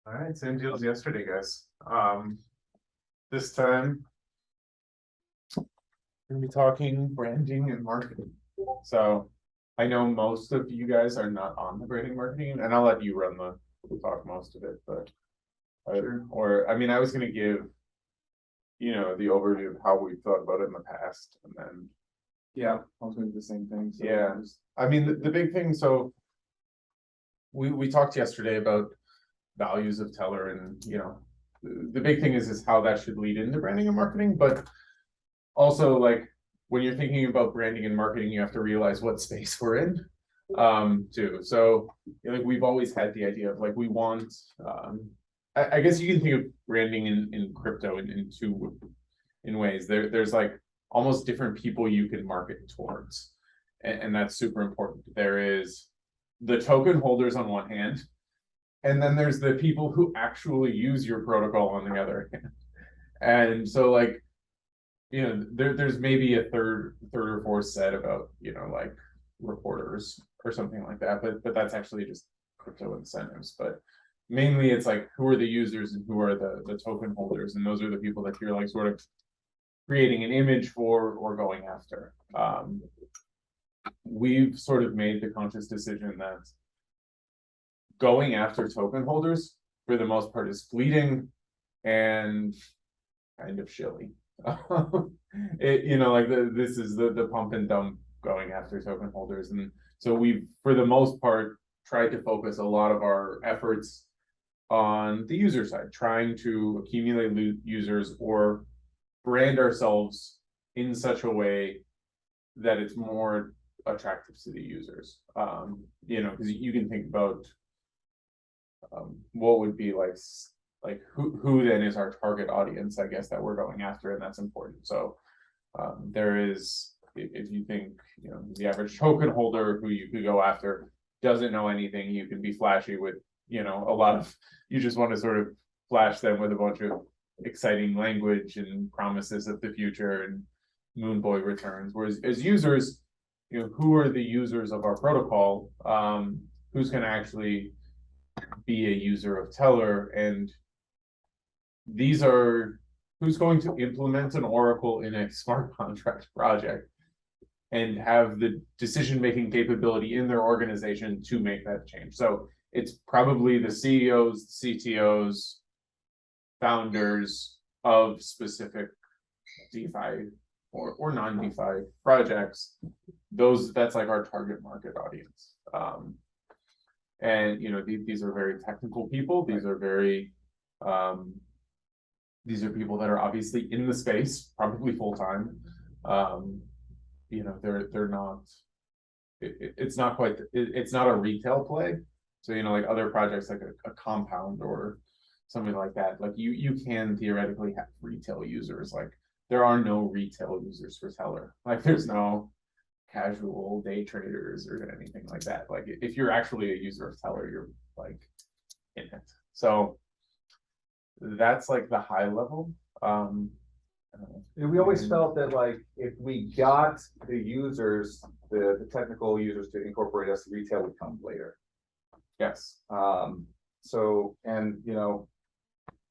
All right, same deal as yesterday, guys. This time we're gonna be talking branding and marketing. So I know most of you guys are not on the branding marketing, and I'll let you run the talk most of it, but I was gonna give, the overview of how we thought about it in the past, and then Yeah, I was gonna do the same thing. So yeah, I mean the big thing. So we talked yesterday about values of Tellor, and the big thing is how that should lead into branding and marketing, but also like when you're thinking about branding and marketing, you have to realize what space we're in too. So like we've always had the idea of like we want I guess you can think of branding in crypto in two ways. There's like almost different people you can market towards, and that's super important. There is the token holders on one hand, and then there's the people who actually use your protocol on the other hand. And so like there's maybe a third or fourth set about like reporters or something like that, but that's actually just crypto incentives. But mainly it's like who are the users and who are the token holders, and those are the people that you're like sort of creating an image for or going after. We've sort of made the conscious decision that going after token holders for the most part is fleeting and kind of shilly. This is the pump and dump going after token holders, and so we've for the most part tried to focus a lot of our efforts on the user side, trying to accumulate users or brand ourselves in such a way that it's more attractive to the users. Because you can think about what would be like who then is our target audience, I guess, that we're going after, and that's important. So there is, if you think the average token holder who you could go after doesn't know anything, you can be flashy with a lot of, you just want to sort of flash them with a bunch of exciting language and promises of the future and moon boy returns. Whereas as users, who are the users of our protocol, who's going to actually be a user of Tellor, and these are who's going to implement an Oracle in a smart contract project and have the decision-making capability in their organization to make that change. So it's probably the CEOs, CTOs, founders of specific DeFi or non-DeFi projects. That's like our target market audience. And these are very technical people. These are very these are people that are obviously in the space, probably full time. They're not. It's not quite. It's not a retail play. So like other projects like a compound or something like that. Like you can theoretically have retail users. Like there are no retail users for Tellor. Like there's no casual day traders or anything like that. Like if you're actually a user of Tellor, you're like in it. So that's like the high level. we always felt that like if we got the users, the technical users to incorporate us, retail would come later. Yes. So and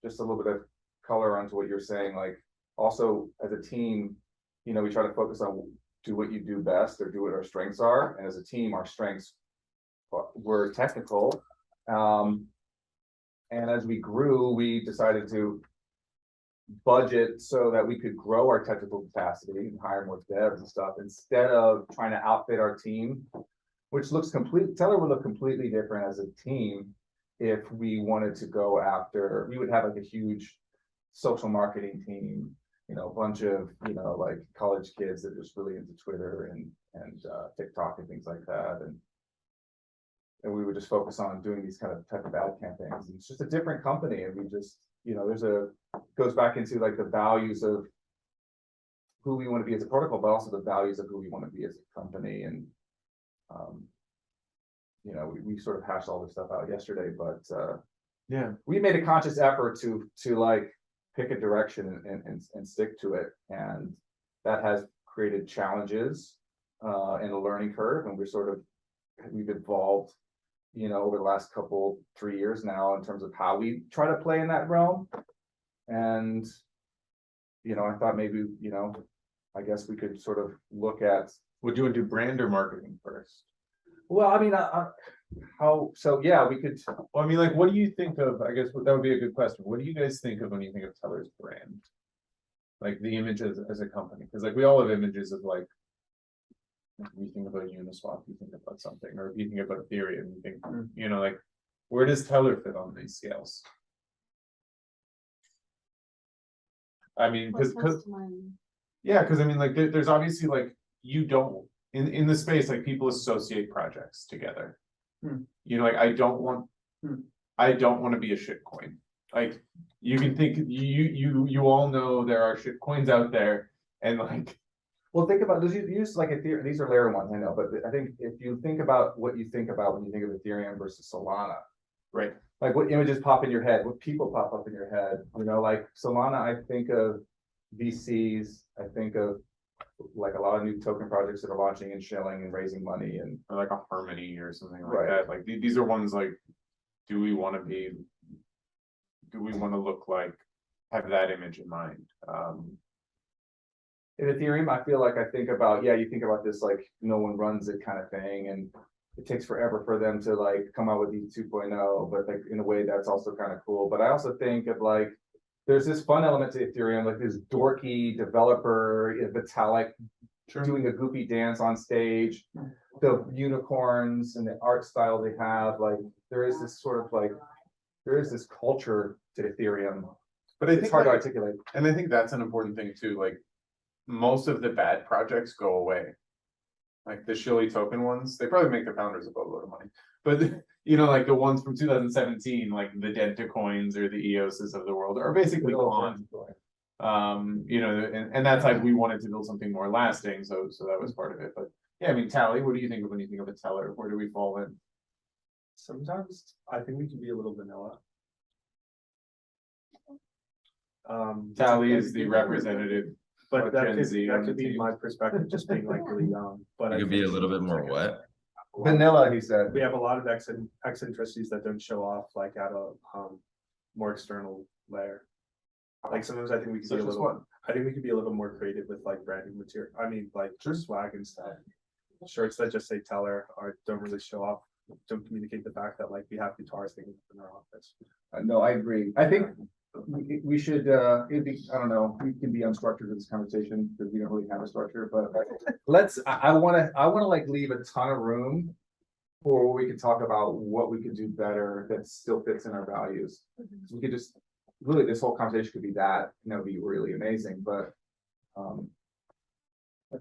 just a little bit of color onto what you're saying. Like also as a team, we try to focus on do what you do best or do what our strengths are. And as a team, our strengths were technical. And as we grew, we decided to budget so that we could grow our technical capacity and hire more devs and stuff instead of trying to outfit our team, which looks Tellor would look completely different as a team if we wanted to go after, we would have like a huge social marketing team, a bunch of, like college kids that are just really into Twitter and TikTok and things like that. And we would just focus on doing these kind of type of ad campaigns. And it's just a different company. And we just, goes back into like the values of who we want to be as a protocol, but also the values of who we want to be as a company. And, we sort of hashed all this stuff out yesterday, but yeah, we made a conscious effort to like pick a direction and stick to it. And that has created challenges and a learning curve. And we've evolved you know, over the last 3 years now in terms of how we try to play in that realm. And, you know, I thought maybe, you know, I guess we could sort of look at, Would you want to do brand or marketing first? well, I mean, how, so yeah, we could, Well, I mean, like, what do you think of, I guess that would be a good question. What do you guys think of when you think of Tellor's brand? Like the image as a company, because like we all have images of like, if you think about Uniswap, you think about something, or if you think about Ethereum, you think, you know, like, where does Tellor fit on these scales? I mean, because yeah, because I mean, like, there's obviously like, you don't, in the space, like people associate projects together. You know, like I don't want to be a shitcoin. Like you can think you all know there are shitcoins out there, and like, well, think about, use like Ethereum, these are layer ones, I know, but I think if you think about what you think about when you think of Ethereum versus Solana, right? like what images pop in your head, what people pop up in your head, you know, like Solana, I think of VCs, I think of like a lot of new token projects that are launching and shilling and raising money, and Or like a Harmony or something like Right. that. Like these are ones like, do we want to look like, have that image in mind? in Ethereum, I feel like I think about, yeah, you think about this like no one runs it kind of thing, and it takes forever for them to like come out with these 2.0, but like in a way that's also kind of cool. But I also think of like, there's this fun element to Ethereum, like this dorky developer, Vitalik doing a goofy dance on stage, the unicorns and the art style they have, like there is this sort of like, there is this culture to Ethereum, But I it's think hard to like, articulate. and I think that's an important thing too. Like most of the bad projects go away. Like the shilly token ones, they probably make the founders a boatload of money. But you know, like the ones from 2017, like the Denta coins or the EOSs of the world are basically gone. You know, and that's like we wanted to build something more lasting, so that was part of it. But yeah, I mean, Tally, what do you think of when you think of a Teller? Where do we fall in? Sometimes I think we can be a little vanilla. Tally is the representative, but that Gen Z on the could be team. my perspective, just being like really young. But You I could be a think little bit more what? Vanilla, he said. we have a lot of eccentricities that don't show off like at a more external layer. Like sometimes I think we could be a little. I think we could be a little more creative with like branding material. I mean, like just swag and stuff. Shirts that just say Teller or don't really show off, don't communicate the fact that like we have guitars hanging in our office. No, I agree. I think we should, it'd be, I don't know, we can be unstructured in this conversation because we don't really have a structure, but let's, I wanna like leave a ton of room for where we can talk about what we could do better that still fits in our values. We could just, really, this whole conversation could be that, and that would be really amazing, but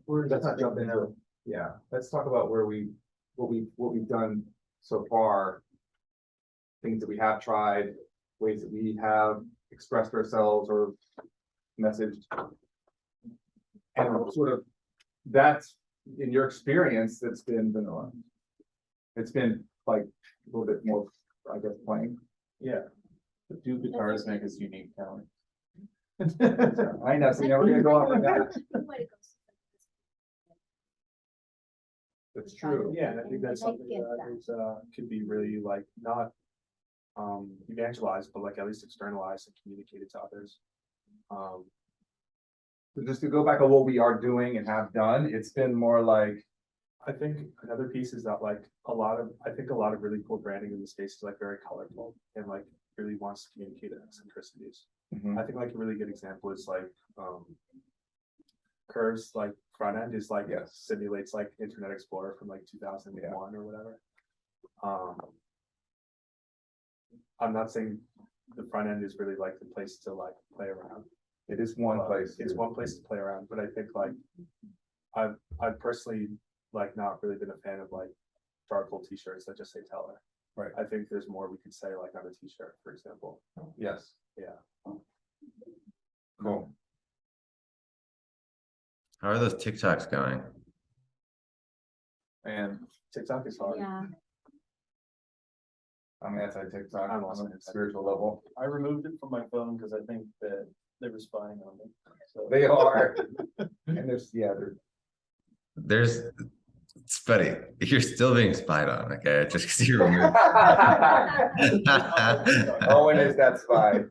let's not jump into it. Yeah, let's talk about what we've done so far. Things that we have tried, ways that we have expressed ourselves or messaged. And sort of, that's, in your experience, that's been vanilla. It's been like a little bit more, I guess, plain. Yeah. The two guitars make us unique, Tally. I know, so now we're gonna go off like that. That's true. Yeah, and I think that's something that is could be really like not evangelized, but like at least externalized and communicated to others. So just to go back on what we are doing and have done, it's been more like, I think another piece is that like I think a lot of really cool branding in the space is like very colorful and like really wants to communicate eccentricities. I think like a really good example is like Curve's like front end is like simulates like Internet Explorer from like 2001 or whatever. I'm not saying the front end is really like the place to like play around. it is one place. It's one place to play around, but I think like I've personally like not really been a fan of like charcoal t-shirts that just say Teller. Right. I think there's more we could say like on a t-shirt, for example. Yes. Yeah. Cool. How are those TikToks going? And TikTok is hard. Yeah, I'm anti-TikTok I'm on also a spiritual level. I removed it from my phone because I think that they were spying on me. So They are. And there's, There's It's funny. You're still being spied on, okay? Just because you removed. Owen is that spy.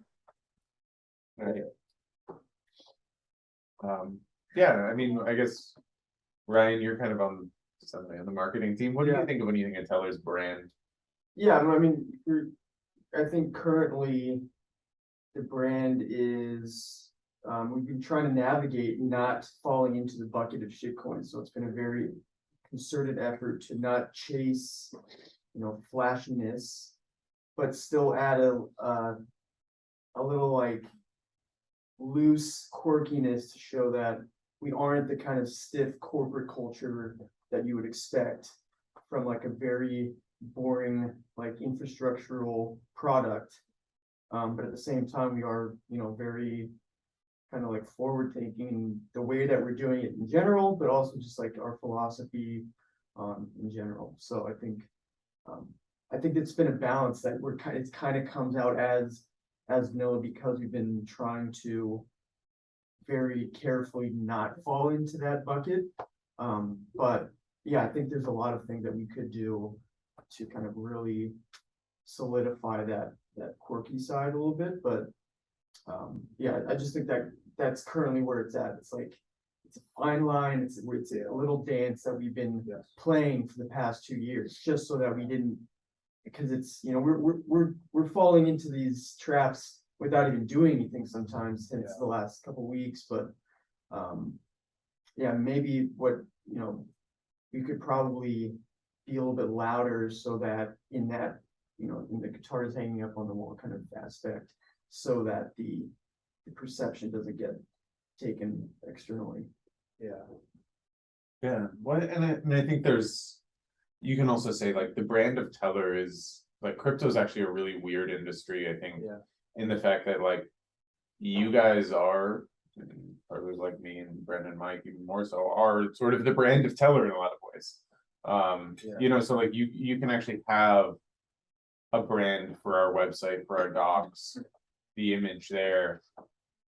Right. Yeah, I mean, I guess, Ryan, you're kind of on the marketing team. What do you think of when you think of Teller's brand? Yeah, I mean, I think currently the brand is, we've been trying to navigate not falling into the bucket of shitcoins. So it's been a very concerted effort to not chase, flashiness, but still add a little like loose quirkiness to show that we aren't the kind of stiff corporate culture that you would expect from like a very boring like infrastructural product. But at the same time, we are, very kind of like forward thinking the way that we're doing it in general, but also just like our philosophy in general. So I think it's been a balance that it's kind of comes out as vanilla because we've been trying to very carefully not fall into that bucket. But yeah, I think there's a lot of things that we could do to kind of really solidify that quirky side a little bit. But yeah, I just think that that's currently where it's at. It's like it's a fine line. It's a little dance that we've been playing for the past 2 years, just so that we didn't, because it's we're falling into these traps without even doing anything sometimes since the last couple weeks. But yeah, maybe what we could probably be a little bit louder so that in that in the guitars hanging up on the wall kind of aspect, so that the perception doesn't get taken externally. Yeah, well, and I think you can also say like the brand of Teller is like crypto is actually a really weird industry, I think, in the fact that like you guys are, and partners like me and Brendan, Mike, even more so, are sort of the brand of Teller in a lot of ways. So like you can actually have a brand for our website, for our docs, the image there,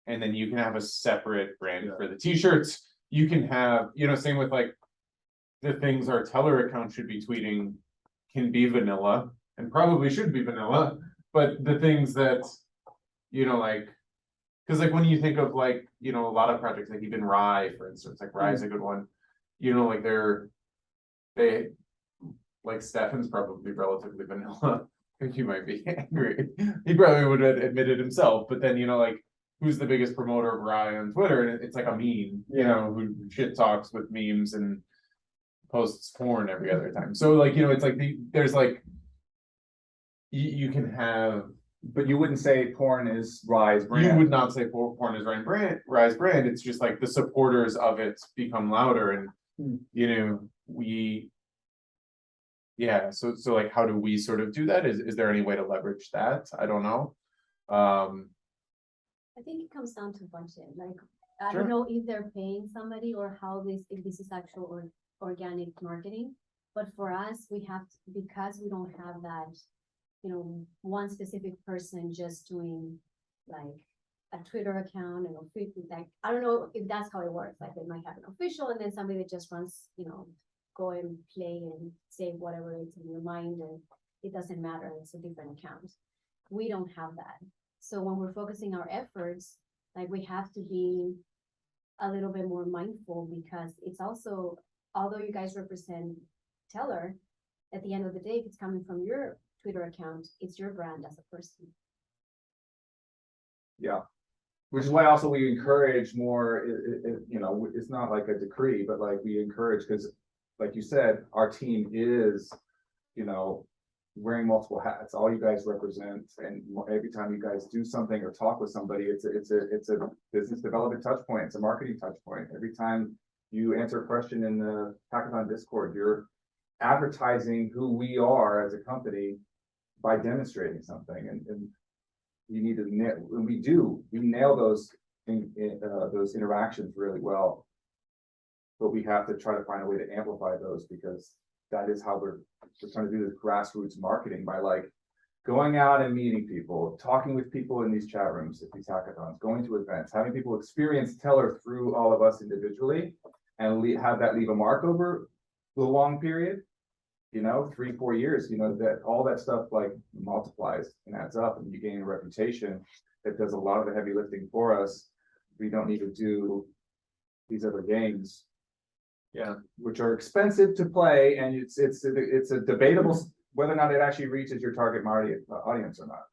and then you can have a separate brand for the t-shirts. You can have, same with like the things our Teller account should be tweeting can be vanilla and probably should be vanilla, but the things that, like, because like when you think of like, a lot of projects, like even Rye, for instance, like Rye is a good one, like they like Stefan's probably relatively vanilla. You might be angry. He probably would have admitted himself, but then like who's the biggest promoter of Rye on Twitter? And it's like a meme, who shit talks with memes and posts porn every other time. So like it's like there's like you can have, but you wouldn't say porn is Rye's brand. You would not say porn is Rye's brand. It's just like the supporters of it become louder, and so like how do we sort of do that? Is there any way to leverage that? I don't know. I think it comes down to budget. Like I don't know if they're paying somebody or if this is actual or organic marketing. But for us, we have to, because we don't have that, one specific person just doing like a Twitter account and like I don't know if that's how it works. Like they might have an official and then somebody that just runs, go and play and say whatever is in your mind, and it doesn't matter. It's a different account. We don't have that. So when we're focusing our efforts, like we have to be a little bit more mindful, because it's also, although you guys represent Tellor, at the end of the day, if it's coming from your Twitter account, it's your brand as a person. Yeah, which is why also we encourage more, it's not like a decree, but like we encourage, because like you said, our team is, wearing multiple hats. All you guys represent, and every time you guys do something or talk with somebody, it's a business development touch point. It's a marketing touch point. Every time you answer a question in the Hackathon Discord, you're advertising who we are as a company by demonstrating something, and you need to we nail those interactions really well, but we have to try to find a way to amplify those, because that is how we're trying to do this grassroots marketing, by like going out and meeting people, talking with people in these chat rooms at these hackathons, going to events, having people experience Tellor through all of us individually, and have that leave a mark over the long period, you know, 3-4 years, you know, that all that stuff like multiplies and adds up, and you gain a reputation that does a lot of the heavy lifting for us. We don't need to do these other games. Yeah. Which are expensive to play, and it's a debatable whether or not it actually reaches your target audience or not.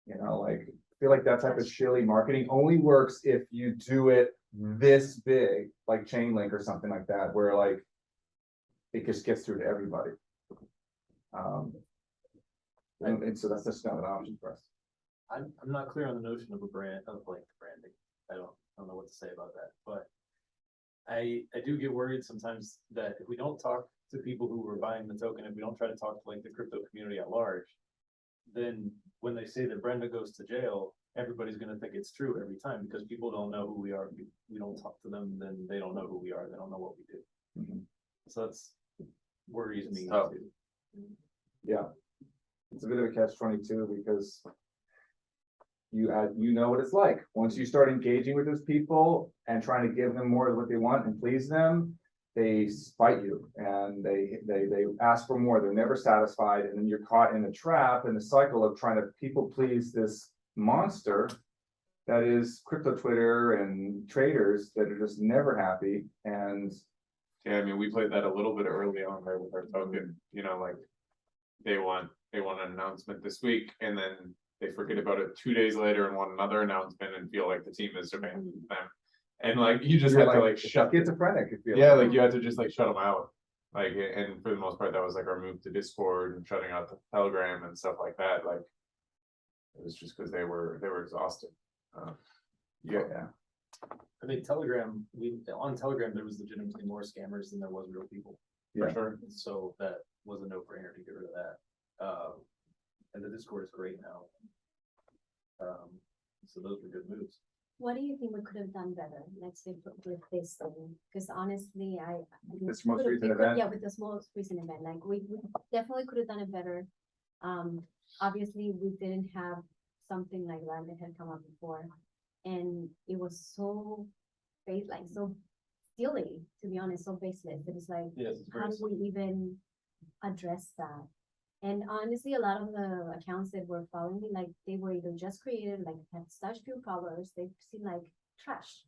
You know, like, I feel like that type of shilly marketing only works if you do it this big, like chain link or something like that, where like it just gets through to everybody. And so that's just not an option for us. I'm not clear on the notion of a brand, of like branding. I don't know what to say about that, but I do get worried sometimes that if we don't talk to people who are buying the token, if we don't try to talk to like the crypto community at large, then when they say that Brenda goes to jail, everybody's gonna think it's true every time, because people don't know who we are. We don't talk to them, then they don't know who we are. They don't know what we do. Mhm. So that's worries me tough. too. Yeah. It's a bit of a catch-22 because you know what it's like. Once you start engaging with those people and trying to give them more of what they want and please them, they spite you and they ask for more. They're never satisfied, and then you're caught in a trap, in a cycle of trying to people please this monster that is crypto Twitter and traders that are just never happy. And Yeah, I mean, we played that a little bit early on there with our token, you know, like they want an announcement this week, and then they forget about it 2 days later and want another announcement and feel like the team is abandoned them. And like, you just you're have to like like shut, schizophrenic. If you yeah, like you had to just like shut them out. Like, and for the most part, that was like our move to Discord and shutting out the Telegram and stuff like that. Like, it was just because they were exhausted. Yeah. I mean, Telegram, on Telegram, there was legitimately more scammers than there was real people. Yeah. For sure. So that was a no-brainer to get rid of that. And the Discord is great now. So those were good moves. What do you think we could have done better, let's say, with this thing? Because honestly, This most we recent could- event? Yeah, with this most recent event, like we definitely could have done it better. Obviously, we didn't have something like that that had come up before, and it was so so silly, to be honest, so baseless. It was like, Yes, it's how very do we even address that? And honestly, a lot of the accounts that were following me, like they were either just created, like had such few followers, they seem like trash.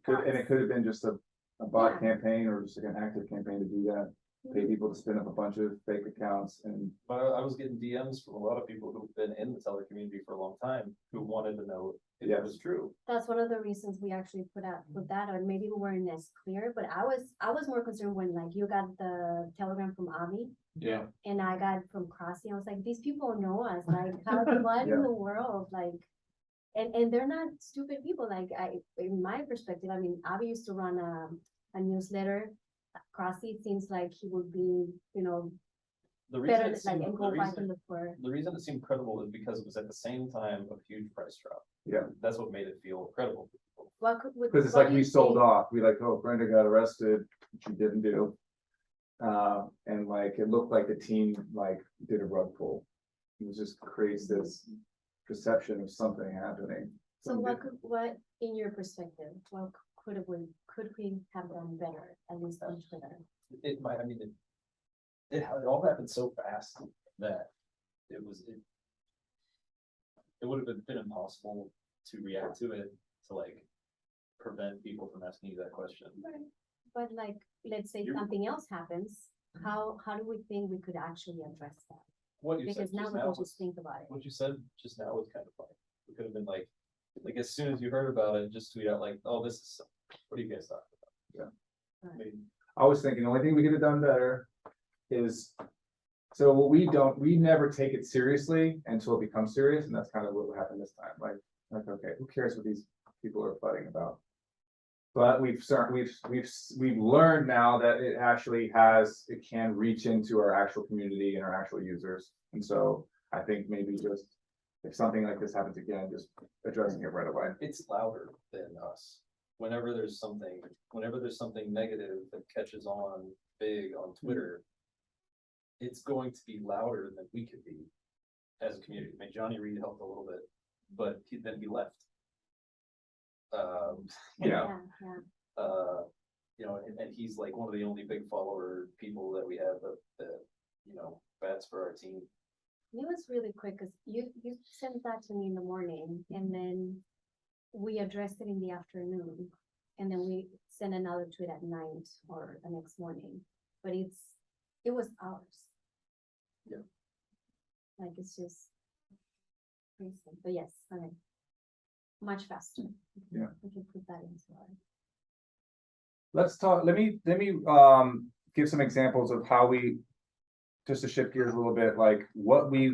And it could have been just a bot Yeah. campaign or just like an active campaign to do that. Pay people to spin up a bunch of fake accounts and But I was getting DMs from a lot of people who've been in the Tellor community for a long time who wanted to know if Yes. it was true. That's one of the reasons we actually put that out. Maybe we weren't as clear, but I was more concerned when like you got the telegram from Avi Yeah. and I got from Crossy. I was like, these people know us. Like, what Yeah. in the world? Like, and they're not stupid people. Like, in my perspective, I mean, Avi used to run a newsletter. Crossy, it seems like he would be, The reason better, it like, seemed, and the go back reason, and look for. the reason it seemed credible is because it was at the same time of huge price drop. Yeah. That's what made it feel credible. because it's like we sold off. We like, oh, Brenda got arrested, which she didn't do. And like it looked like the team like did a rug pull. It just creates this perception of something happening. So what, in your perspective, what could we have done better, at least on Twitter? It might, I mean, it all happened so fast that it would have been impossible to react to it, to like prevent people from asking you that question. But like, let's say You're- something else happens, how do we think we could actually address that? What you said Because now just we now can was, just think about it. what you said just now was kind of funny. It could have been like as soon as you heard about it, just tweet out like, oh, this is, what are you guys talking about? Right. I mean, I was thinking the only thing we could have done better is, so what we never take it seriously until it becomes serious, and that's kind of what happened this time. Like, okay, who cares what these people are fighting about? But we've learned now that it can reach into our actual community and our actual users. And so I think maybe just if something like this happens again, just addressing it right away. it's louder than us. Whenever there's something negative that catches on big on Twitter, it's going to be louder than we could be as a community. I mean, Johnny Reed helped a little bit, but then he left. You know, Yeah. You know, and he's like one of the only big follower people that we have that, you know, bets for our team. It was really quick, cause you sent that to me in the morning and then we addressed it in the afternoon. And then we sent another tweet at night or the next morning, but it was ours. Yeah. Like it's just. Recent, but yes, I mean. Much faster. Yeah. We can put that into our. Let's talk, let me give some examples of how we, just to shift gears a little bit, like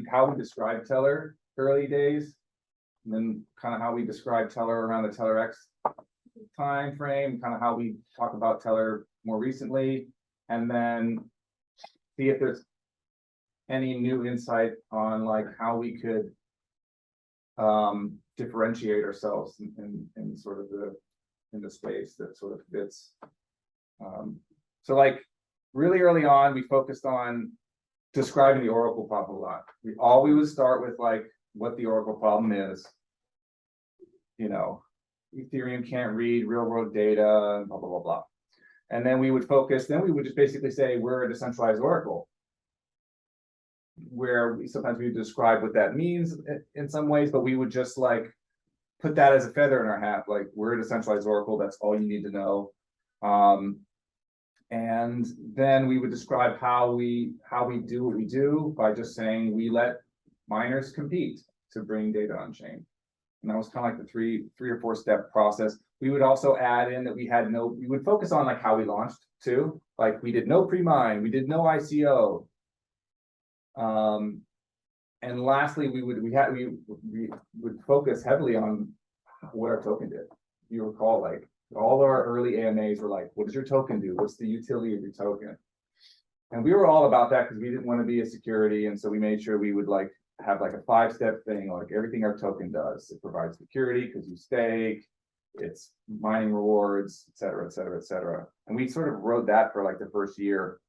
how we describe Tellor early days. And then kind of how we describe Tellor around the Tellor X time frame, kind of how we talk about Tellor more recently, and then see if there's any new insight on like how we could differentiate ourselves in sort of in the space that sort of fits. So like really early on, we focused on describing the Oracle problem a lot. We always start with like what the Oracle problem is. You know, Ethereum can't read real world data, blah, blah, blah, blah. And then we would just basically say we're a decentralized Oracle. Where sometimes we describe what that means in some ways, but we would just like put that as a feather in our hat, like we're a decentralized Oracle, that's all you need to know. And then we would describe how we do what we do by just saying we let miners compete to bring data on chain. And that was kind of like the three or four step process. We would also add in that we would focus on like how we launched too. Like we did no pre-mine, we did no ICO. And lastly, we would focus heavily on what our token did. You recall, like all our early AMAs were like, what does your token do? What's the utility of your token? And we were all about that because we didn't want to be a security. And so we made sure we would like have like a 5-step thing, like everything our token does. It provides security because you stake, it's mining rewards, et cetera, et cetera, et cetera. And we sort of wrote that for like the first year.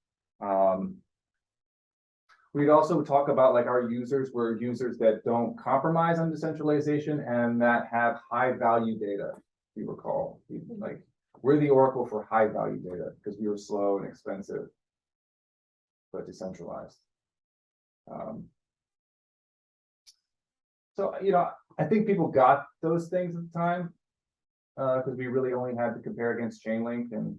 We'd also talk about like our users were users that don't compromise on decentralization and that have high value data. If you recall, we're the Oracle for high value data because we were slow and expensive, but decentralized. So, you know, I think people got those things at the time because we really only had to compare against Chainlink, and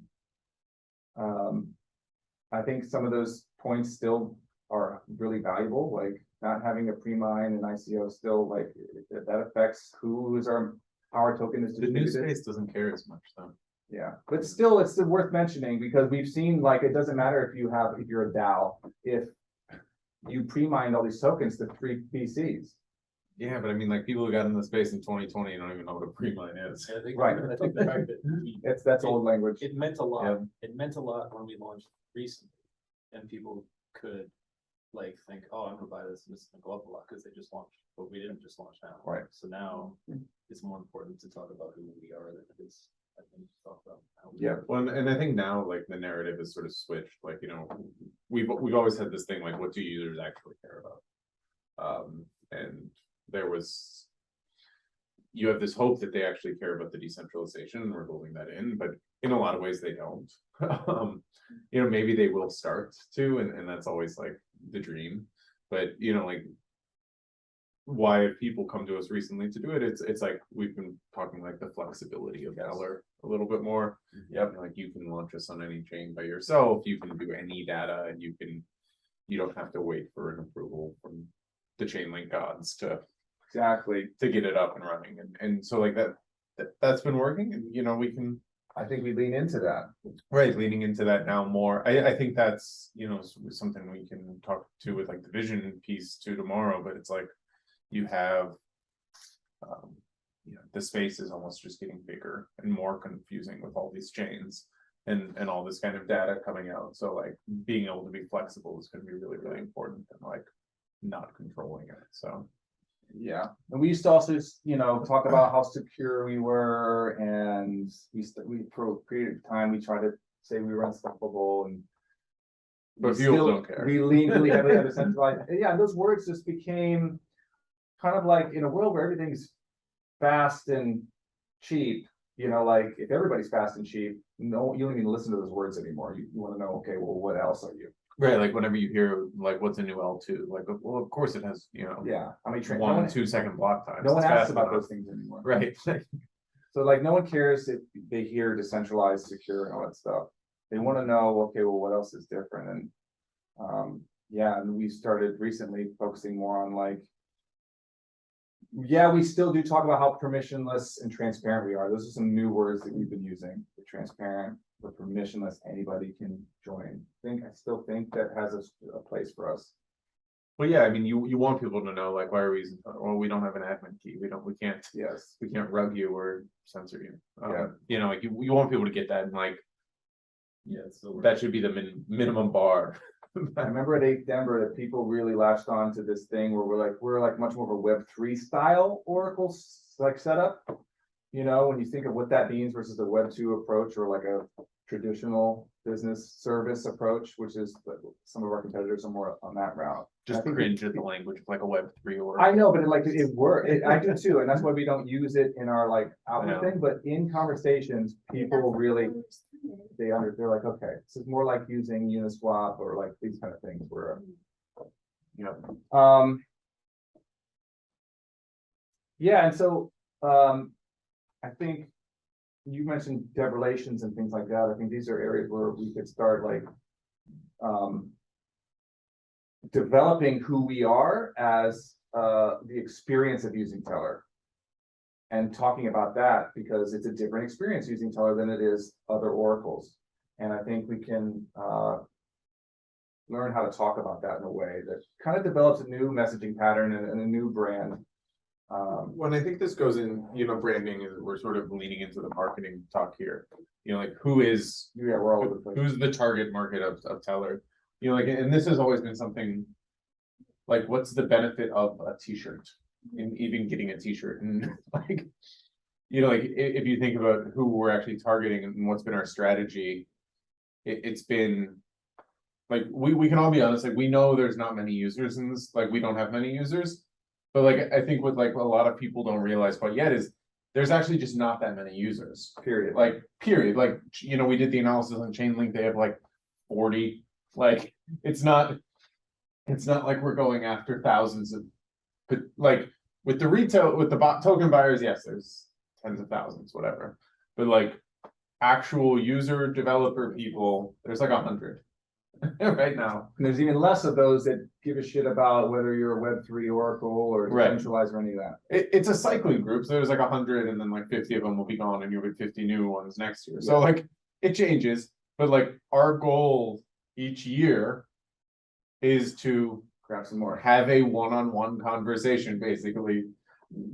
I think some of those points still are really valuable, like not having a pre-mine and ICO still like that affects how our token is The new distributed. space doesn't care as much though. Yeah, but still it's worth mentioning because we've seen like it doesn't matter if you're a DAO, if you pre-mined all these tokens to 3 PCs. Yeah, but I mean, like people who got in the space in 2020 don't even know what a pre-mine is. And I think, Right. I think the fact that That's old language. it meant a lot. Yeah. It meant a lot when we launched recently, and people could like think, oh, I'm gonna buy this and it's gonna go up a lot because they just launched, but we didn't just launch now. Right. So now it's more important to talk about who we are than it is, I think, to talk about how we Yeah. are. Well, and I think now like the narrative is sort of switched. Like, you know, we've always had this thing like, what do users actually care about? And you have this hope that they actually care about the decentralization, and we're building that in, but in a lot of ways they don't. You know, maybe they will start to, and that's always like the dream. But you know, like why have people come to us recently to do it? It's like we've been talking like the flexibility of Tellor a little bit more. Yep, like you can launch us on any chain by yourself, you can do any data, and you don't have to wait for an approval from the Chainlink gods to get it up and running. And so like that's been working, and you know, I think we lean into that. right, leaning into that now more. I think that's, you know, something we can talk to with like the vision piece too tomorrow, but it's like you have you know, the space is almost just getting bigger and more confusing with all these chains and all this kind of data coming out. So like being able to be flexible is going to be really, really important, and like not controlling it. So Yeah, and we used to also, you know, talk about how secure we were, and for a period of time we tried to say we were unstoppable, and but people don't care. We leaned really heavily on decentralized. Yeah, those words just became kind of like in a world where everything's fast and cheap. You know, like if everybody's fast and cheap, no, you don't even listen to those words anymore. You wanna know, okay, well, what else are you? Right, like whenever you hear, like, what's a new L2, like, well, of course it has, Yeah, I mean, no 1 one- and 2 second block times. No one It's asks fast about enough. those things anymore. Right, So like, no one cares if they hear decentralized, secure and all that stuff. They wanna know, okay, well, what else is different? And, yeah, and we started recently focusing more on like. Yeah, we still do talk about how permissionless and transparent we are. Those are some new words that we've been using. The transparent, the permissionless, anybody can join. I still think that has a place for us. well, yeah, I mean, you want people to know, like, why are we using, well, we don't have an admin key, we can't, Yes. we can't rug you or censor you. Yeah. Like, you want people to get that, and like, Yeah, so. that should be the minimum bar. I remember at 8 Denver that people really latched on to this thing where we're like much more of a Web3 style Oracle like setup. You know, when you think of what that means versus a Web2 approach or like a traditional business service approach, which is some of our competitors are more on that route. Just I think cringe at the language of like a Web3 or. I know, but it works. I do too, and that's why we don't use it in our like I outward know. thing, but in conversations, people really, they're like, okay, this is more like using Uniswap or like these kind of things where. Yeah, and so, I think you mentioned dev relations and things like that. I think these are areas where we could start like, developing who we are as, the experience of using Tellor. And talking about that because it's a different experience using Tellor than it is other oracles. And I think we can, learn how to talk about that in a way that kind of develops a new messaging pattern and a new brand. When I think this goes in, branding is, we're sort of leaning into the marketing talk here. Like who is, Yeah, we're all over the place. who's the target market of Tellor? Like, and this has always been something. Like, what's the benefit of a t-shirt? In even getting a t-shirt and like, like if you think about who we're actually targeting and what's been our strategy, it's been. Like, we can all be honest, like, we know there's not many users in this, like, we don't have many users. But like, I think what like a lot of people don't realize quite yet is there's actually just not that many users. Period. Like, period. Like, we did the analysis on Chainlink, they have like 40. Like, it's not like we're going after thousands of, but like with the retail, with the bot token buyers, yes, there's tens of thousands, whatever. But like actual user developer people, there's like 100 right now. And there's even less of those that give a shit about whether you're a Web3 Oracle or Right. decentralized or any of that. It's a cycling group, so there's like 100 and then like 50 of them will be gone and you'll get 50 new ones next year. So Yeah. like it changes, but like our goal each year is to Grab some more. have a one-on-one conversation, basically.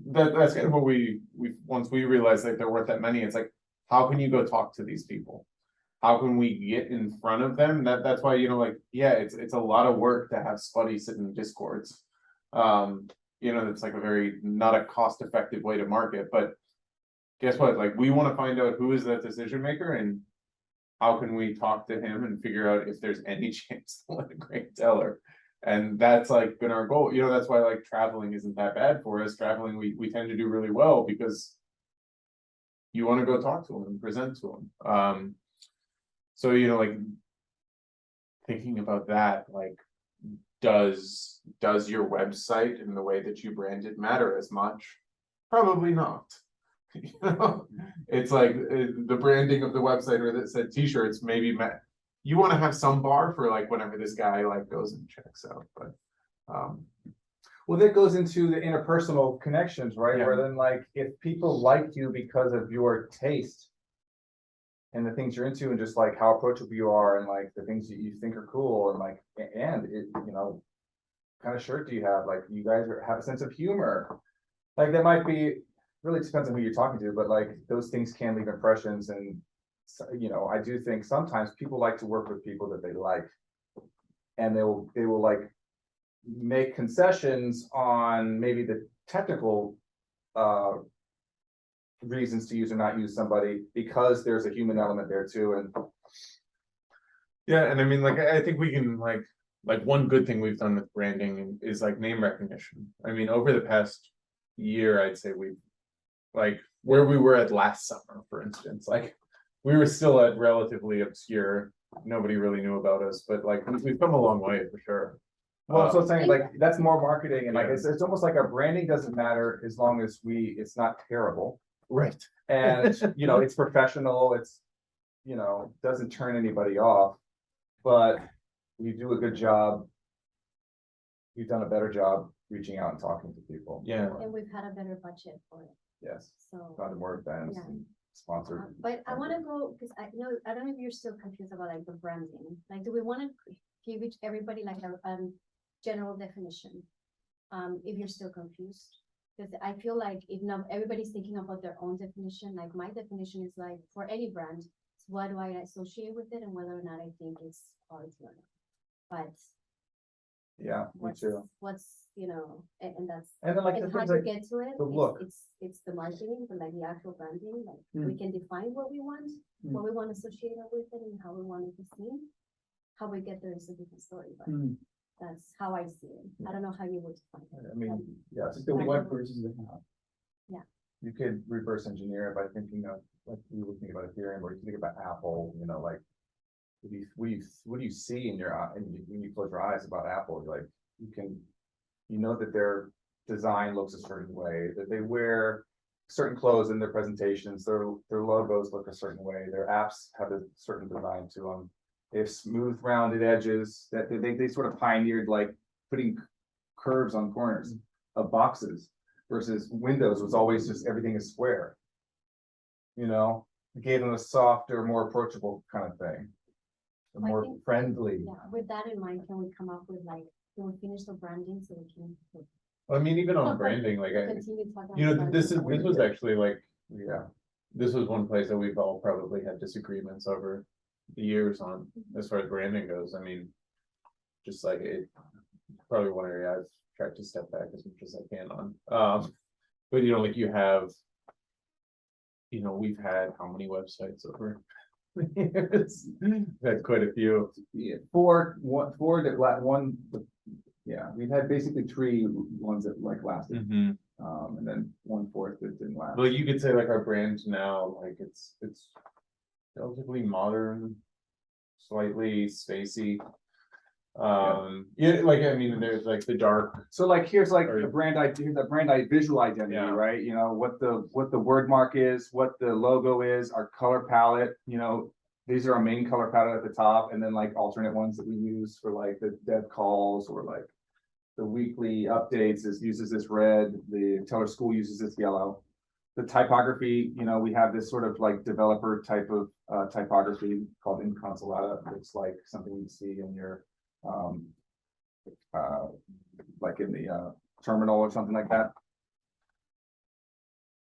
That's kind of what we once we realize like they're worth that many, it's like, how can you go talk to these people? How can we get in front of them? That's why, like, yeah, it's a lot of work to have Spuddy sit in Discords. It's like a very, not a cost-effective way to market, but guess what? Like, we want to find out who is that decision maker and how can we talk to him and figure out if there's any chance to let a great Tellor. And that's like been our goal. That's why like traveling isn't that bad for us. Traveling, we tend to do really well because you want to go talk to them and present to them. So, like thinking about that, like, does your website and the way that you brand it matter as much? Probably not. It's like the branding of the website or that said t-shirts maybe you want to have some bar for like whenever this guy like goes and checks out, but Well, that goes into the interpersonal connections, right? Yeah. Where then like, if people like you because of your taste and the things you're into and just like how approachable you are and like the things that you think are cool and like, and it, kind of shirt do you have? Like, you guys have a sense of humor. Like that might be, really depends on who you're talking to, but like those things can leave impressions. And, I do think sometimes people like to work with people that they like. And they will like make concessions on maybe the technical reasons to use or not use somebody because there's a human element there too. And yeah, and I mean, like, I think we can like one good thing we've done with branding is like name recognition. I mean, over the past year, I'd say we've like where we were at last summer, for instance, like we were still at relatively obscure, nobody really knew about us, but like, we've come a long way for sure. Well, so Uh, I'm saying like, that's more marketing and like, Yeah. it's almost like our branding doesn't matter as long as it's not terrible. Right. And, you know, it's professional, it's, you know, doesn't turn anybody off, but we do a good job. We've done a better job reaching out and talking to people. Yeah. And we've had a better budget for it, Yes, so. got more events Yeah. and sponsored. But I wanna go, cause I know, I don't know if you're still confused about like the branding, like, do we wanna give everybody like a general definition? If you're still confused, cause I feel like if not, everybody's thinking about their own definition, like my definition is like, for any brand, it's what do I associate with it and whether or not I think it's quality or not. But Yeah, me what's, too. you know, and that's, And then like the and how things to like, get to it. the look. It's the marketing, but like the actual branding, like we can define what we want, Mm. what we want associated with it and how we want it to seem. How we get there is a different story, but Mm. that's how I see it. I don't know how you would define it. I mean, yes, The what versus the how. you could reverse engineer it by thinking of, like, we were thinking about Ethereum, or you think about Apple, you know, like. What do you see in your eye, and when you close your eyes about Apple, you're like, you know that their design looks a certain way, that they wear certain clothes in their presentations, their logos look a certain way, their apps have a certain design to them. They have smooth rounded edges, that they sort of pioneered like putting curves on corners of boxes versus Windows was always just everything is square. You know, it gave them a softer, more approachable kind of thing. A I more think- friendly. Yeah, with that in mind, can we come up with like, can we finish the branding so we can I mean, even on branding, like, continue talking? you know, about this branding? was actually like, Yeah, this was one place that we've all probably had disagreements over the years on, as far as branding goes, I mean. Just like it, probably one area I've tried to step back as much as I can on, but you know, like you have. You know, we've had how many websites over the years? We've had quite a few. yeah, yeah, we've had basically three ones that like lasted, and then 1/4 that didn't last. Well, you could say like our brand now, like it's relatively modern, slightly spacey. Yeah, like, I mean, there's like the dark, So like, here's like Or- the brand idea, the brand visual identity, Yeah. right? You know, what the word mark is, what the logo is, our color palette, you know. These are our main color palette at the top, and then like alternate ones that we use for like the dev calls or like. The weekly updates uses this red, the Tellor School uses this yellow. The typography, you know, we have this sort of like developer type of typography called inconsolata. It's like something you see in your like in the terminal or something like that.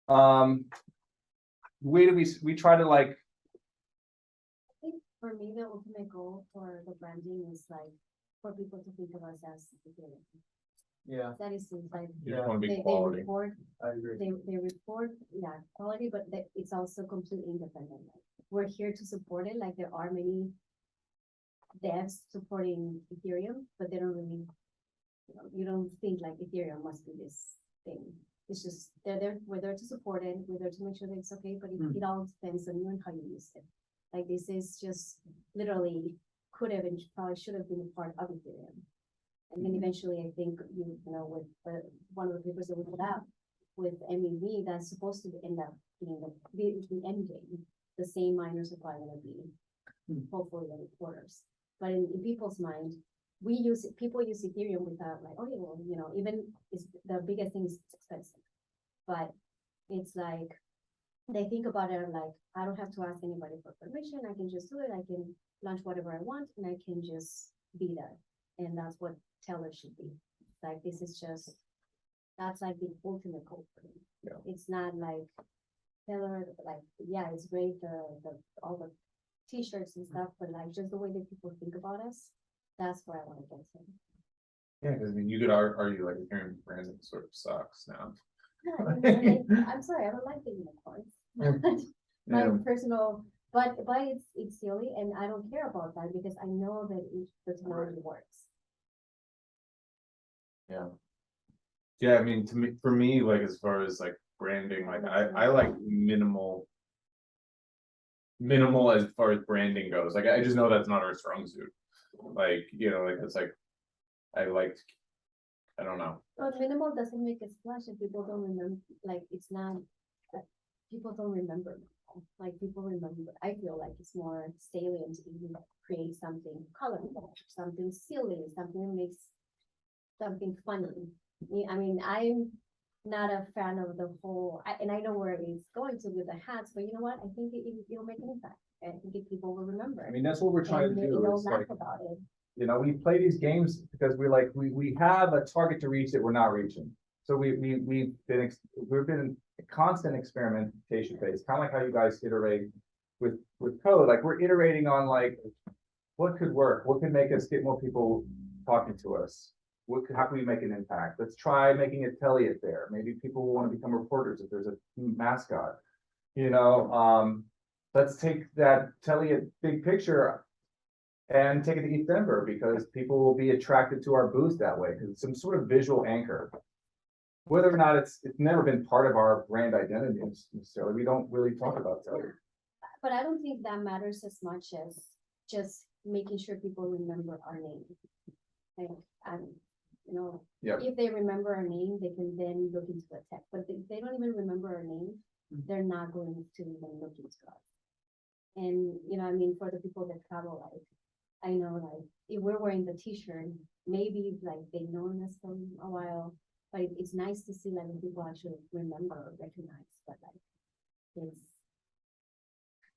The way that we try to like, I think for me, the ultimate goal for the branding is like, for people to think of us as Ethereum. Yeah, That is like, you just wanna be they quality. report, I agree. they report, yeah, quality, but it's also completely independent. Like, we're here to support it, like there are many devs supporting Ethereum, but they don't really, you don't think like Ethereum must be this thing. It's just, we're there to support it, we're there to make sure that it's okay, but it all depends on you and how you use it. Like this is just literally could have and probably should have been a part of Ethereum. And then eventually, I think, you know, with one of the papers that we put out with MEV, that's supposed to end up being the end game. The same miners are probably gonna be hopefully the reporters. But in people's mind, people use Ethereum without like, oh yeah, well, you know, even the biggest thing is it's expensive. But it's like, they think about it like, I don't have to ask anybody for permission, I can just do it, I can launch whatever I want, and I can just be there. And that's what Tellor should be. Like, this is just, that's like the ultimate goal for me. Yeah. It's not like Tellor, like, yeah, it's great, all the t-shirts and stuff, but like, just the way that people think about us, that's where I wanna get to. Yeah, cause I mean, you could argue like Ethereum branding sort of sucks now. I'm sorry, I don't like the unicorns. My Yeah. personal, but it's silly, and I don't care about that because I know that the technology works. Yeah. Yeah, I mean, for me, like, as far as like branding, like, I like minimal. minimal as far as branding goes. Like, I just know that's not our strong suit. Like, you know, like, it's like, I liked, I don't know. But minimal doesn't make a splash if people don't remember, like, it's not, people don't remember. Like, people remember, I feel like it's more salient if you create something colorful, something silly, something that makes something funny. I mean, I'm not a fan of the whole, and I know where it's going to with the hats, but you know what? I think it'll make an impact. I think if people will remember. I mean, that's what we're trying to And do. they'll It's laugh like, about it. you know, we play these games because we have a target to reach that we're not reaching. So we've been in a constant experimentation phase, kind of like how you guys iterate with code. Like, we're iterating on like, what could work? What could make us get more people talking to us? How can we make an impact? Let's try making it Tellor there. Maybe people will want to become reporters if there's a mascot. You know, let's take that Tellor big picture and take it to East Denver, because people will be attracted to our booth that way, because it's some sort of visual anchor. Whether or not it's never been part of our brand identity necessarily, we don't really talk about Tellor. But I don't think that matters as much as just making sure people remember our name. Like, you know, Yep. if they remember our name, they can then look into the tech, but if they don't even remember our name, they're not going to even look into us. And, you know, I mean, for the people that travel, like, I know, like, if we're wearing the t-shirt, maybe like they've known us from a while, but it's nice to see like when people actually remember or recognize, but like, it's.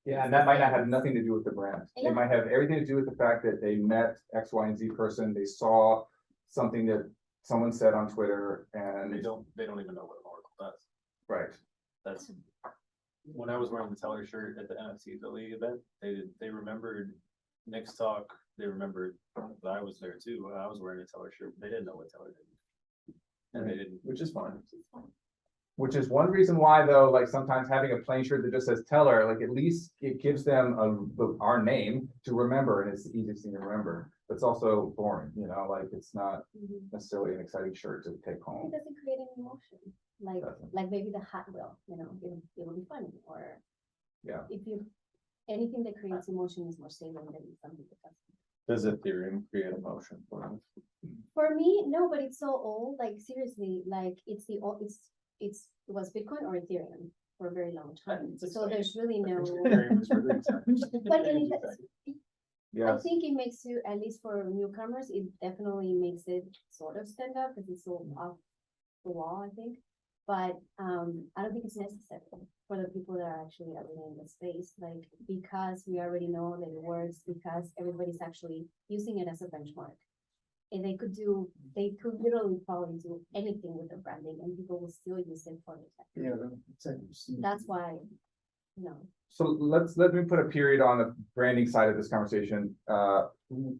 Yeah, and that might not have nothing to do with the brand. It Yeah. might have everything to do with the fact that they met X, Y, and Z person. They saw something that someone said on Twitter, and They don't even know what an oracle does. right. That's, when I was wearing the Tellor shirt at the NFC the league event, they remembered Nick's talk. They remembered that I was there too. I was wearing a Tellor shirt. They didn't know what Tellor did. And they didn't. Which is fine. Which is one reason why, though, like sometimes having a plain shirt that just says Tellor, like at least it gives them our name to remember, and it's the easiest thing to remember. But it's also boring, you know, like it's not necessarily an exciting shirt to take It home. doesn't create any emotion, like, Doesn't. like maybe the hat will, you know, it will be funny, or. Yeah. If you, anything that creates emotion is more salient than something that doesn't. Does Ethereum create emotion for them? For me, no, but it's so old, like seriously, like it's the old, it was Bitcoin or Ethereum for a very long time, It's so exciting. there's really no. Ethereum is really exciting. But I Yes. think it makes you, at least for newcomers, it definitely makes it sort of stand up, because it's so off the wall, I think. But I don't think it's necessary for the people that are actually already in the space, like, because we already know that it works, because everybody's actually using it as a benchmark. And they could literally probably do anything with the branding, and people will still use it for the tech. Yeah, That's why, you know. So let me put a period on the branding side of this conversation.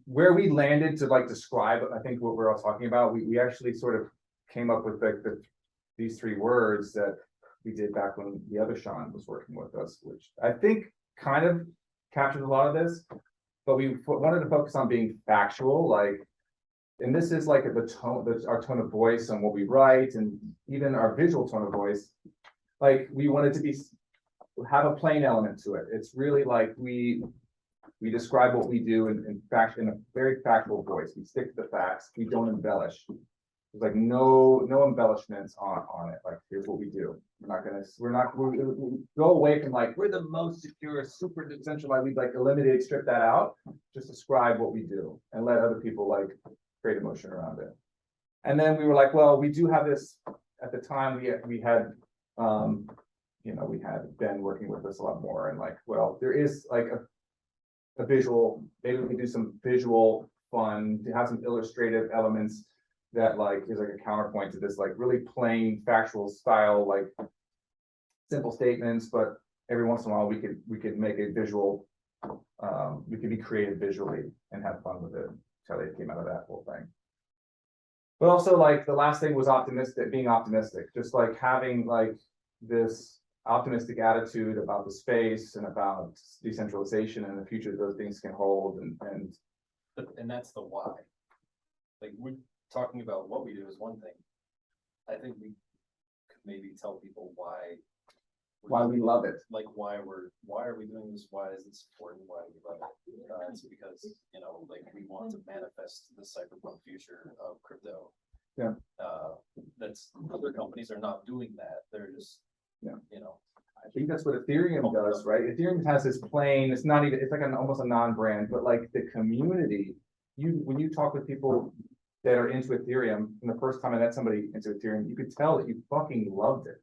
Where we landed to like describe, I think what we're all talking about, we actually sort of came up with like these three words that we did back when the other Sean was working with us, which I think kind of captures a lot of this. But we wanted to focus on being factual, like, and this is like the tone, our tone of voice and what we write, and even our visual tone of voice. Like, we wanted to have a plain element to it. It's really like we describe what we do in fact in a very factual voice. We stick to the facts. We don't embellish. There's like no embellishments on it. Like, here's what we do. We go away from like, we're the most secure, super decentralized. We like eliminate, strip that out. Just describe what we do and let other people like create emotion around it. And then we were like, well, we do have this. At the time, we had you know, we had Ben working with us a lot more, and like, well, there is like a visual, maybe we can do some visual fun, to have some illustrative elements that like is like a counterpoint to this like really plain factual style, like simple statements, but every once in a while we could make a visual, we could be creative visually and have fun with it. That's how they came out of that whole thing. But also, like, the last thing was being optimistic, just like having like this optimistic attitude about the space and about decentralization and the future those things can hold, And that's the why. Like, we're talking about what we do is one thing. I think we could maybe tell people why why we love it. like why are we doing this? Why is this important? Why do we love it? It's because, you know, like we want to manifest the cyberpunk future of crypto. Yeah. That's, other companies are not doing that. They're just, Yeah. you know. I think that's what Ethereum does, right? Ethereum has this plain, it's not even, it's like almost a non-brand, but like the community, when you talk with people that are into Ethereum, and the first time I met somebody into Ethereum, you could tell that you fucking loved it.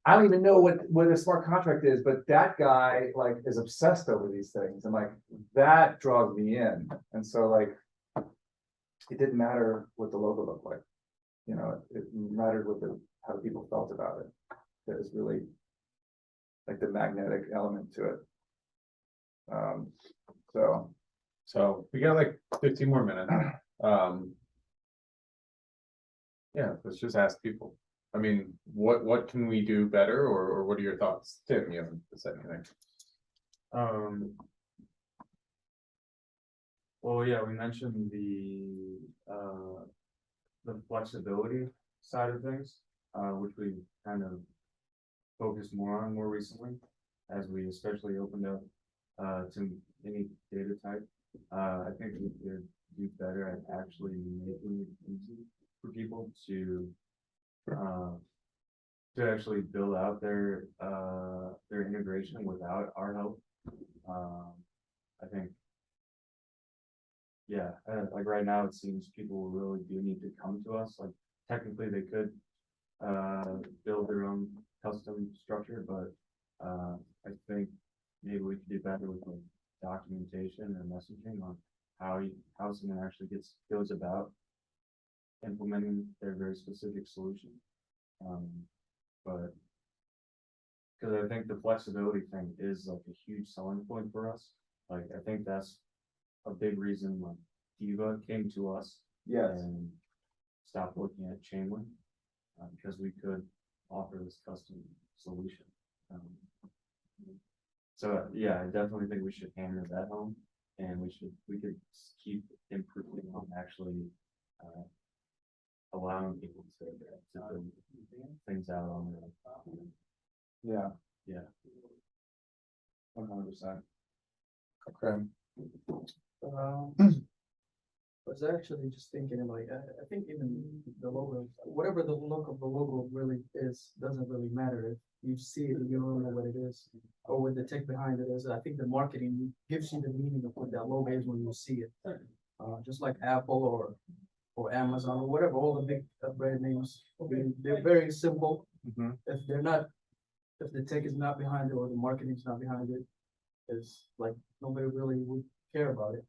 I don't even know what a smart contract is, but that guy like is obsessed over these things, and like that draws me in. And so like, it didn't matter what the logo looked like, you know, it mattered how the people felt about it. That was really like the magnetic element to it. So we got like 15 more minutes. Yeah, let's just ask people. I mean, what can we do better, or what are your thoughts? Tim, you haven't said anything. Well, yeah, we mentioned the flexibility side of things, which we kind of focused more on more recently, as we especially opened up to any data type. I think we could do better at actually making it easy for people to actually build out their integration without our help. I think, yeah, like right now it seems people really do need to come to us. Like technically they could build their own custom structure, but I think maybe we could do better with like documentation and messaging on how someone actually goes about implementing their very specific solution. But because I think the flexibility thing is like a huge selling point for us. Like I think that's a big reason like Diva came to us Yes, and stopped looking at Chainlink, because we could offer this custom solution. So yeah, I definitely think we should hammer that home, and we could keep improving on actually allowing people to build things out on their yeah, yeah. 100%. Okay. Was actually just thinking of like, I think even the logo, whatever the look of the logo really is, doesn't really matter. If you see it, you don't know what it is, or what the tech behind it is. I think the marketing gives you the meaning of what that logo is when you see it. Just like Apple or Amazon or whatever, all the big brand names, they're very simple. If the tech is not behind it or the marketing is not behind it, it's like nobody really would care about it.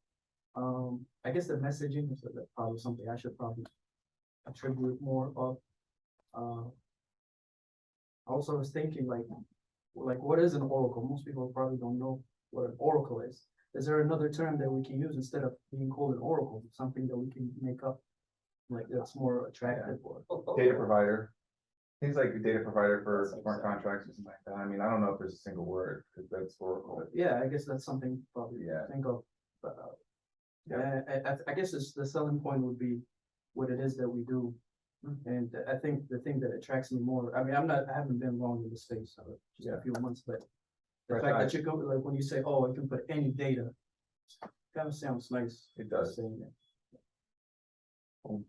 I guess the messaging is probably something I should probably attribute more of. Also, I was thinking like what is an oracle? Most people probably don't know what an oracle is. Is there another term that we can use instead of being called an oracle? Something that we can make up, like that's more attractive or Data provider. Things like a data provider for smart contracts or something like that. I mean, I don't know if there's a single word, because that's Oracle. yeah, I guess that's something probably Yeah. think of. But I guess it's, the selling point would be what it is that we do. And I think the thing that attracts me more, I mean, I haven't been long in the space, so just a few months, but the Right, fact that you go, like, when you say, oh, I can put any data, kind of sounds nice. It does. Saying that.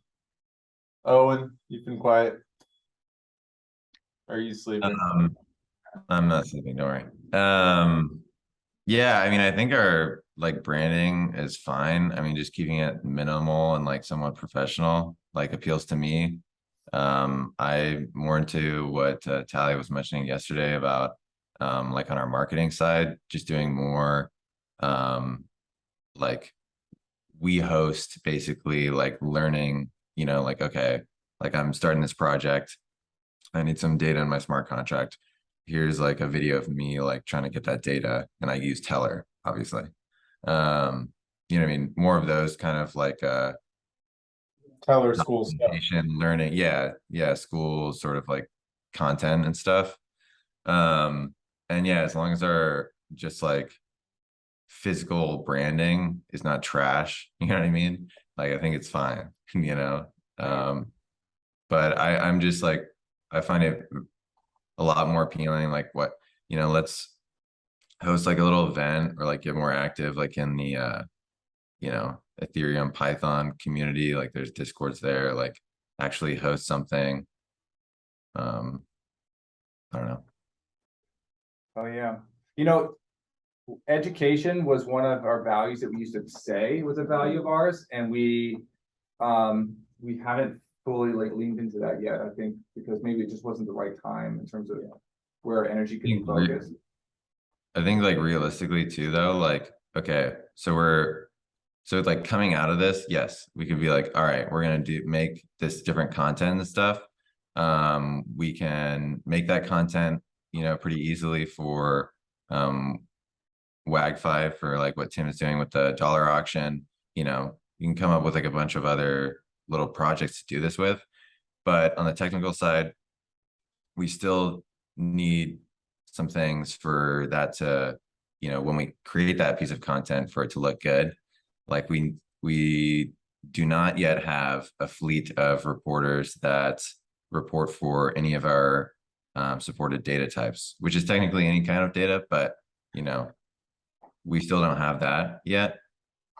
Owen, you've been quiet. Are you sleeping? I'm not sleeping, don't worry. Yeah, I mean, I think our like branding is fine. I mean, just keeping it minimal and like somewhat professional, like appeals to me. I'm more into what Tally was mentioning yesterday about like on our marketing side, just doing more like we host basically like learning, you know, like, okay, like I'm starting this project. I need some data in my smart contract. Here's like a video of me like trying to get that data, and I use Tellor, obviously. You know what I mean? More of those kind of like Tellor school stuff. learning, yeah, school sort of like content and stuff. And yeah, as long as our just like physical branding is not trash, you know what I mean? Like I think it's fine, you know. But I'm just like, I find it a lot more appealing. Like what, let's host like a little event or like get more active like in the Ethereum Python community. Like there's discords there, like actually host something. I don't know. Oh, yeah. Education was one of our values that we used to say was a value of ours, and we haven't fully like leaned into that yet, I think, because maybe it just wasn't the right time in terms of where our energy could be focused. I think like realistically too, though, like, okay, so like coming out of this, yes, we could be like, all right, we're gonna make this different content and stuff. We can make that content, pretty easily for WAG5 for like what Tim is doing with the dollar auction. You can come up with like a bunch of other little projects to do this with. But on the technical side, we still need some things for that to, when we create that piece of content, for it to look good. Like we do not yet have a fleet of reporters that report for any of our supported data types, which is technically any kind of data, but we still don't have that yet.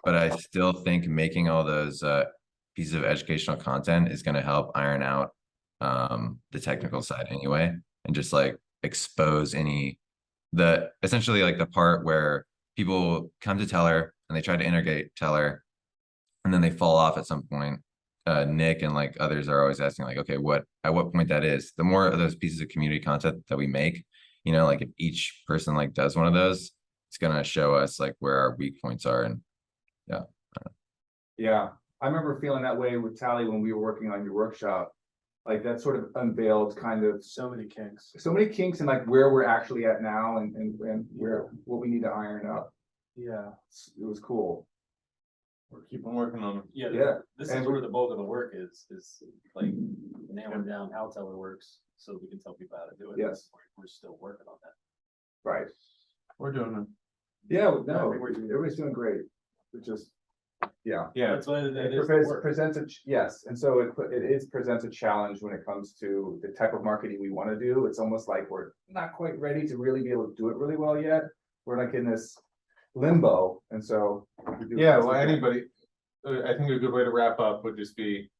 But I still think making all those pieces of educational content is going to help iron out the technical side anyway, and just like expose essentially like the part where people come to Tellor and they try to integrate Tellor and then they fall off at some point. Nick and like others are always asking like, okay, at what point that is. The more of those pieces of community content that we make, like if each person like does one of those, it's gonna show us like where our weak points are. And yeah, I remember feeling that way with Tally when we were working on your workshop. Like that sort of unveiled kind of So many kinks. and like where we're actually at now and what we need to iron up. Yeah. It was cool. We're keeping working on it. Yeah, Yeah. this is And where the bulk of the work is like nailing down how Tellor works, so that we can tell people how to do it. Yes. We're still working on that. Right. We're doing it. Yeah, I no, think we're doing- everybody's doing great. It just, yeah. Yeah, That's why it It is the work. yes, and so it presents a challenge when it comes to the type of marketing we want to do. It's almost like we're not quite ready to really be able to do it really well yet. We're like in this limbo, and so. yeah, well, anybody, I think a good way to wrap up would just be,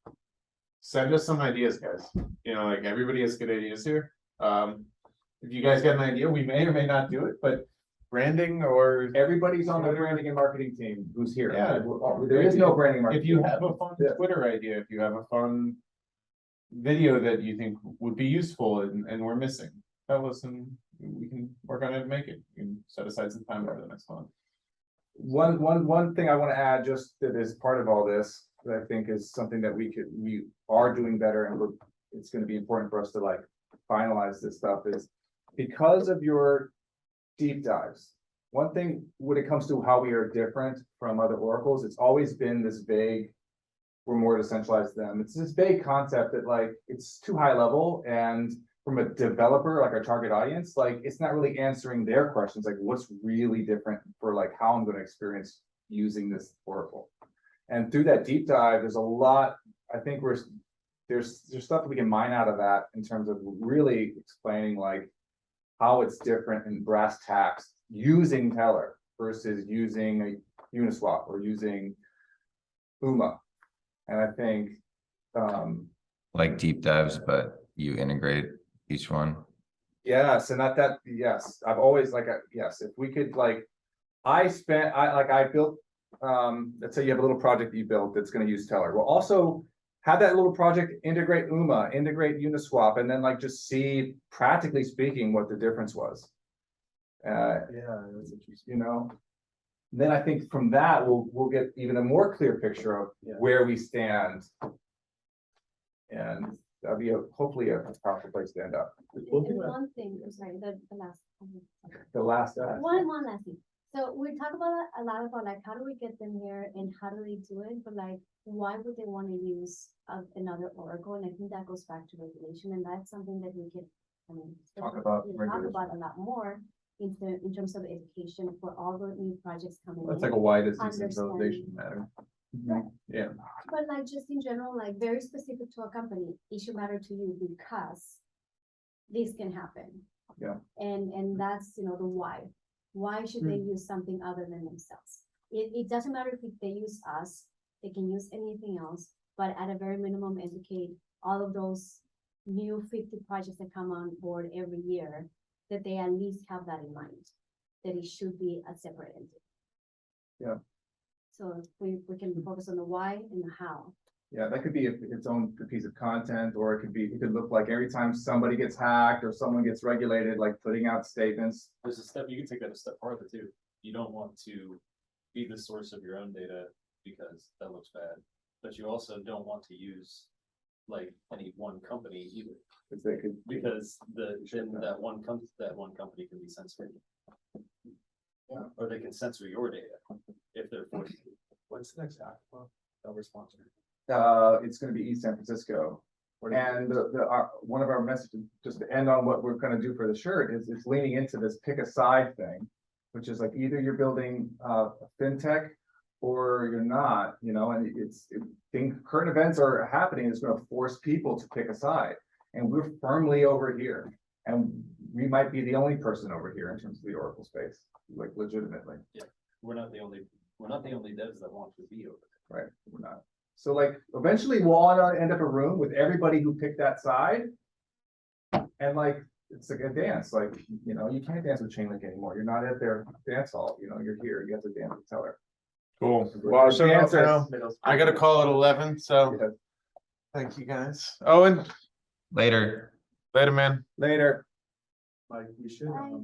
send us some ideas, guys. Like everybody has good ideas here. If you guys got an idea, we may or may not do it, but branding or Everybody's on the branding and marketing team who's here. Yeah. There is no branding. and if marketing you team. have a fun Yeah. Twitter idea, if you have a fun video that you think would be useful and we're missing, tell us and we can work on it and make it. We can set aside some time over the next month. One thing I want to add, just that is part of all this, that I think is something that we are doing better, and it's going to be important for us to like finalize this stuff, is because of your deep dives. One thing when it comes to how we are different from other oracles, it's always been this vague, we're more decentralized than them. It's this vague concept that like it's too high level, and from a developer, like our target audience, like it's not really answering their questions, like what's really different for like how I'm going to experience using this oracle. And through that deep dive, there's a lot, I think there's stuff that we can mine out of that in terms of really explaining like how it's different in brass tacks using Tellor versus using a Uniswap or using UMA. And I think like deep dives, but you integrate each one. yes, and yes, I've always like yes, if we could like I built let's say you have a little project that you built that's going to use Tellor. Well, also have that little project integrate UMA, integrate Uniswap, and then like just see, practically speaking, what the difference was. Yeah, that's interesting. Then I think from that we'll get even a more clear picture of where we stand, and that'll be hopefully a powerful place to end up. And one thing, I'm sorry, the last. The last One last thing. So we talk about a lot about like, how do we get them here and how do they do it? But like, why would they want to use another oracle? And I think that goes back to regulation, and that's something that we could, Talk about talk regulation. about a lot more in terms of education for all the new projects coming in. That's like a why does Understand. decentralization matter? Right. Yeah. But like, just in general, like very specific to a company, it should matter to you because this can happen. Yeah. And that's, the why. Why should they use something other than themselves? It doesn't matter if they use us, they can use anything else, but at a very minimum, educate all of those new 50 projects that come on board every year, that they at least have that in mind, that it should be a separate entity. Yeah. So we can focus on the why and the how. Yeah, that could be its own piece of content, or it could look like every time somebody gets hacked or someone gets regulated, like putting out statements. There's a step, you can take that a step farther too. You don't want to be the source of your own data because that looks bad, but you also don't want to use like any one company either, If they could, because then that one company can be censored. Yeah. Or they can censor your data if they're forced to. What's the next hackathon that we're sponsoring? it's gonna be East San Francisco. And one of our messages, just to end on what we're gonna do for the shirt, is it's leaning into this pick a side thing, which is like either you're building a fintech or you're not, and current events are happening, it's gonna force people to pick a side. And we're firmly over here, and we might be the only person over here in terms of the Oracle space, like legitimately. We're not the only devs that want to be over there. Right, we're not. So like, eventually we'll all end up a room with everybody who picked that side. And like, it's like a dance, like, you can't dance with Chainlink anymore. You're not at their dance hall, you're here, you have to dance with Tellor. Cool. Well, so I got a call at 11, so Yeah. thank you guys. Owen, Later. later, man. Later. Like, we should, Bye.